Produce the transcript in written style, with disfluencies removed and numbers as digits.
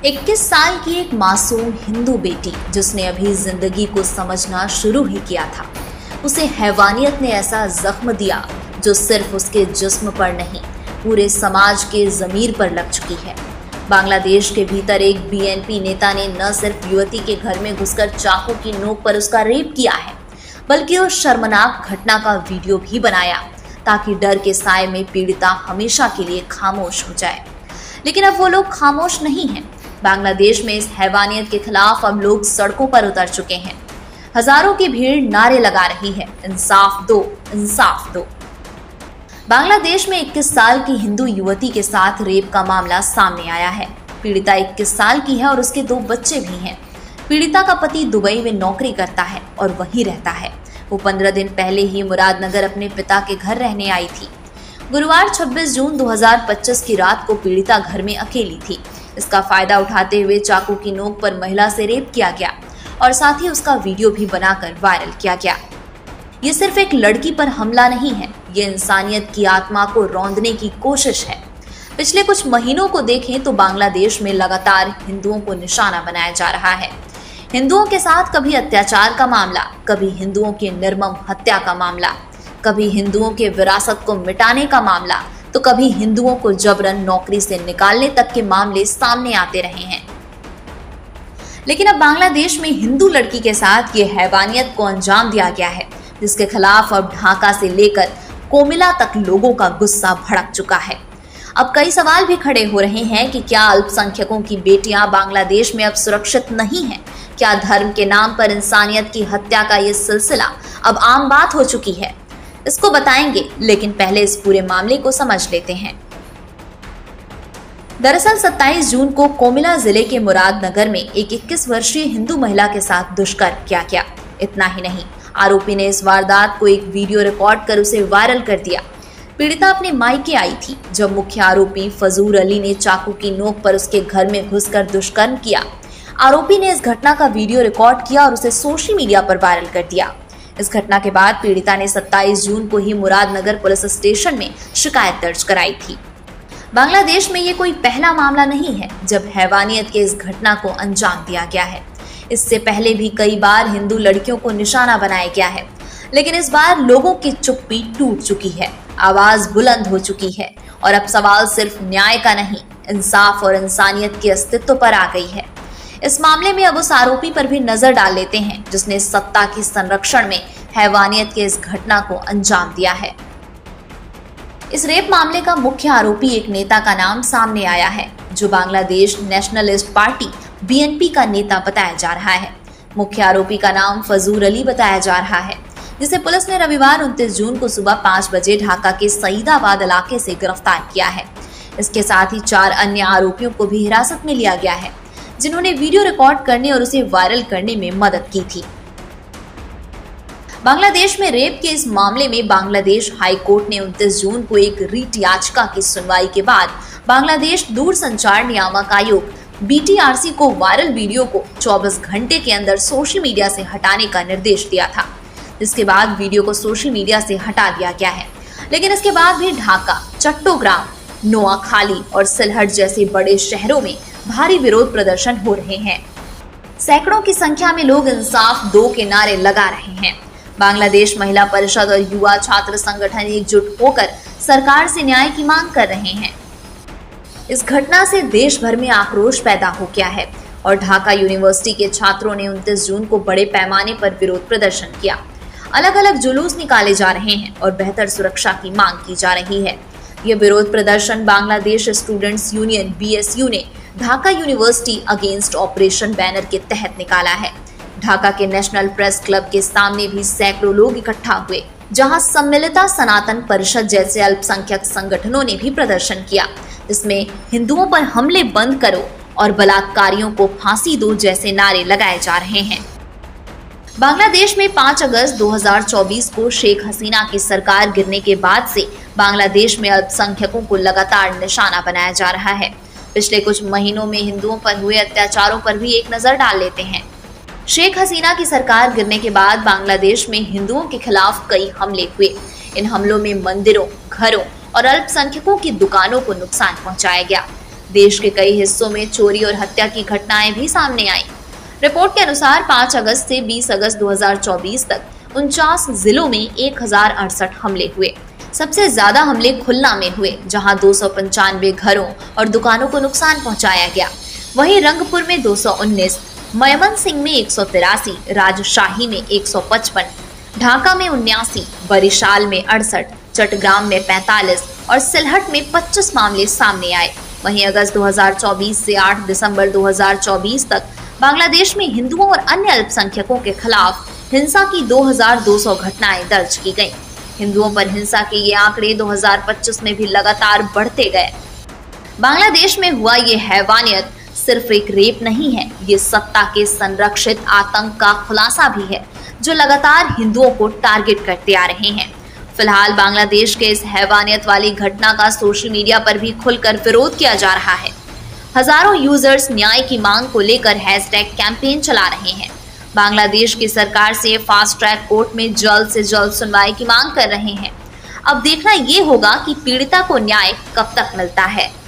21 साल की एक मासूम हिंदू बेटी जिसने अभी जिंदगी को समझना शुरू ही किया था, उसे हैवानियत ने ऐसा जख्म दिया जो सिर्फ उसके जिस्म पर नहीं, पूरे समाज के ज़मीर पर लग चुकी है। बांग्लादेश के भीतर एक बीएनपी नेता ने न सिर्फ युवती के घर में घुसकर चाकू की नोक पर उसका रेप किया है, बल्कि उस शर्मनाक घटना का वीडियो भी बनाया ताकि डर के साए में पीड़िता हमेशा के लिए खामोश हो जाए। लेकिन अब वो लोग खामोश नहीं हैं। बांग्लादेश में इस हैवानियत के खिलाफ अब लोग सड़कों पर उतर चुके हैं। हजारों की भीड़ नारे लगा रही है, इंसाफ दो, इंसाफ दो। बांग्लादेश में 21 साल की हिंदू युवती के साथ रेप का मामला सामने आया है। पीड़िता 21 साल की है और उसके 2 बच्चे भी हैं। पीड़िता का पति दुबई में नौकरी करता है और वहीं रहता है। वो 15 दिन पहले ही मुरादनगर अपने पिता के घर रहने आई थी। गुरुवार 26 जून 2025 की रात को पीड़िता घर में अकेली थी। इसका फायदा उठाते हुए चाकू की नोक पर महिला से रेप किया गया और साथ ही उसका वीडियो भी बनाकर वायरल किया गया। ये सिर्फ एक लड़की पर हमला नहीं है, ये इंसानियत की आत्मा को रौंदने की कोशिश है। पिछले कुछ महीनों को देखें तो बांग्लादेश में लगातार हिंदुओं को निशाना बनाया जा रहा है। हिंदुओं के साथ कभी अत्याचार का मामला, कभी हिंदुओं की निर्मम हत्या का मामला, कभी हिंदुओं के विरासत को मिटाने का मामला, तो कभी हिंदुओं को जबरन नौकरी से निकालने तक के मामले सामने आते रहे हैं। लेकिन अब बांग्लादेश में हिंदू लड़की के साथ ये हैवानियत को अंजाम दिया गया है, जिसके खिलाफ अब ढाका से लेकर कोमिला तक लोगों का गुस्सा भड़क चुका है। अब कई सवाल भी खड़े हो रहे हैं कि क्या अल्पसंख्यकों की बेटियां बांग्लादेश में अब सुरक्षित नहीं हैं? क्या धर्म के नाम पर इंसानियत की हत्या का ये सिलसिला अब आम बात हो चुकी है? इसको बताएंगे, लेकिन पहले इस पूरे मामले को समझ लेते हैं। दरअसल 27 जून को कोमिला जिले के मुरादनगर में एक 21 वर्षीय हिंदू महिला के साथ दुष्कर्म किया गया। इतना ही नहीं, आरोपी ने इस वारदात को एक वीडियो रिकॉर्ड कर उसे वायरल कर दिया। पीड़िता अपने मायके आई थी जब मुख्य आरोपी फजूर अली ने चाकू की नोक पर उसके घर में घुसकर दुष्कर्म किया। आरोपी ने इस घटना का वीडियो रिकॉर्ड किया और उसे सोशल मीडिया पर वायरल कर दिया। इस घटना के बाद पीड़िता ने 27 जून को ही मुरादनगर पुलिस स्टेशन में शिकायत दर्ज कराई थी। बांग्लादेश में ये कोई पहला मामला नहीं है जब हैवानियत के इस घटना को अंजाम दिया गया है। इससे पहले भी कई बार हिंदू लड़कियों को निशाना बनाया गया है, लेकिन इस बार लोगों की चुप्पी टूट चुकी है, आवाज बुलंद हो चुकी है और अब सवाल सिर्फ न्याय का नहीं, इंसाफ और इंसानियत के अस्तित्व पर आ गई है। इस मामले में अब उस आरोपी पर भी नजर डाल लेते हैं जिसने सत्ता के संरक्षण में हैवानियत के इस घटना को अंजाम दिया है। इस रेप मामले का मुख्य आरोपी एक नेता का नाम सामने आया है जो बांग्लादेश नेशनलिस्ट पार्टी बीएनपी का नेता बताया जा रहा है। मुख्य आरोपी का नाम फजूर अली बताया जा रहा है, जिसे पुलिस ने रविवार 29 जून को सुबह 5 बजे ढाका के सईदाबाद इलाके से गिरफ्तार किया है। इसके साथ ही 4 अन्य आरोपियों को भी हिरासत में लिया गया है जिन्होंने वीडियो रिकॉर्ड करने और उसे वायरल करने में मदद की थी। बांग्लादेश में रेप के इस मामले में बांग्लादेश हाई कोर्ट ने 29 जून को एक रीट याचिका की सुनवाई के बाद बांग्लादेश दूरसंचार नियामक आयोग बीटीआरसी को वायरल वीडियो को 24 घंटे के अंदर सोशल मीडिया से हटाने का निर्देश दिया था, जिसके बाद वीडियो को सोशल मीडिया से हटा दिया गया है। लेकिन इसके बाद भी ढाका, चट्टोग्राम, नोआखाली और सिलहट जैसे बड़े शहरों में भारी विरोध प्रदर्शन हो रहे हैं। सैकड़ों की संख्या में लोग इंसाफ दो के नारे लगा रहे हैं। बांग्लादेश महिला परिषद और युवा छात्र संगठन एकजुट होकर सरकार से न्याय की मांग कर रहे हैं। इस घटना से देश भर में आक्रोश पैदा हो गया है और ढाका यूनिवर्सिटी के छात्रों ने 29 जून को बड़े पैमाने पर विरोध प्रदर्शन किया। अलग अलग जुलूस निकाले जा रहे हैं और बेहतर सुरक्षा की मांग की जा रही है। ये विरोध प्रदर्शन बांग्लादेश स्टूडेंट्स यूनियन बीएसयू ने Dhaka university against operation banner के तहत निकाला है। ढाका के नेशनल प्रेस क्लब के सामने भी सैकड़ों लोग इकट्ठा हुए, जहां सम्मिलिता सनातन परिषद जैसे अल्पसंख्यक संगठनों ने भी प्रदर्शन किया, जिसमें हिंदुओं पर हमले बंद करो और बलात्कारियों को फांसी दो जैसे नारे लगाए जा रहे हैं। बांग्लादेश में 5 अगस्त 2024 को शेख हसीना की सरकार गिरने के बाद से बांग्लादेश में अल्पसंख्यकों को लगातार निशाना बनाया जा रहा है। पिछले कुछ महीनों में हिंदुओं पर हुए अत्याचारों पर भी एक नजर डाल लेते हैं। शेख हसीना की सरकार गिरने के बाद बांग्लादेश में हिंदुओं के खिलाफ कई हमले हुए। इन हमलों में मंदिरों, घरों और अल्पसंख्यकों की दुकानों को नुकसान पहुंचाया गया। देश के कई हिस्सों में चोरी और हत्या की घटनाएं भी सामने आई। रिपोर्ट के अनुसार 5 अगस्त से 20 अगस्त 2024 तक 49 जिलों में 1068 हमले हुए। सबसे ज्यादा हमले खुलना में हुए, जहां 295 घरों और दुकानों को नुकसान पहुंचाया गया। वहीं रंगपुर में 219, मयमनसिंह में 183, राजशाही में 155, ढाका में 79, बरिशाल में 68, चट्टग्राम में 45 और सिलहट में 25 मामले सामने आए। वहीं अगस्त 2024 से 8 दिसंबर 2024 तक बांग्लादेश में हिंदुओं और अन्य अल्पसंख्यकों के खिलाफ हिंसा की 2200 घटनाएं दर्ज की गईं। हिंदुओं पर हिंसा के ये आंकड़े 2025 में भी लगातार बढ़ते गए। बांग्लादेश में हुआ ये हैवानियत सिर्फ एक रेप नहीं है, ये सत्ता के संरक्षित आतंक का खुलासा भी है, जो लगातार हिंदुओं को टारगेट करते आ रहे हैं। फिलहाल बांग्लादेश के इस हैवानियत वाली घटना का सोशल मीडिया पर भी खुलकर विरोध किया जा रहा है। हजारों यूजर्स न्याय की मांग को लेकर हैशटैग कैंपेन चला रहे हैं। बांग्लादेश की सरकार से फास्ट ट्रैक कोर्ट में जल्द से जल्द सुनवाई की मांग कर रहे हैं। अब देखना ये होगा कि पीड़िता को न्याय कब तक मिलता है।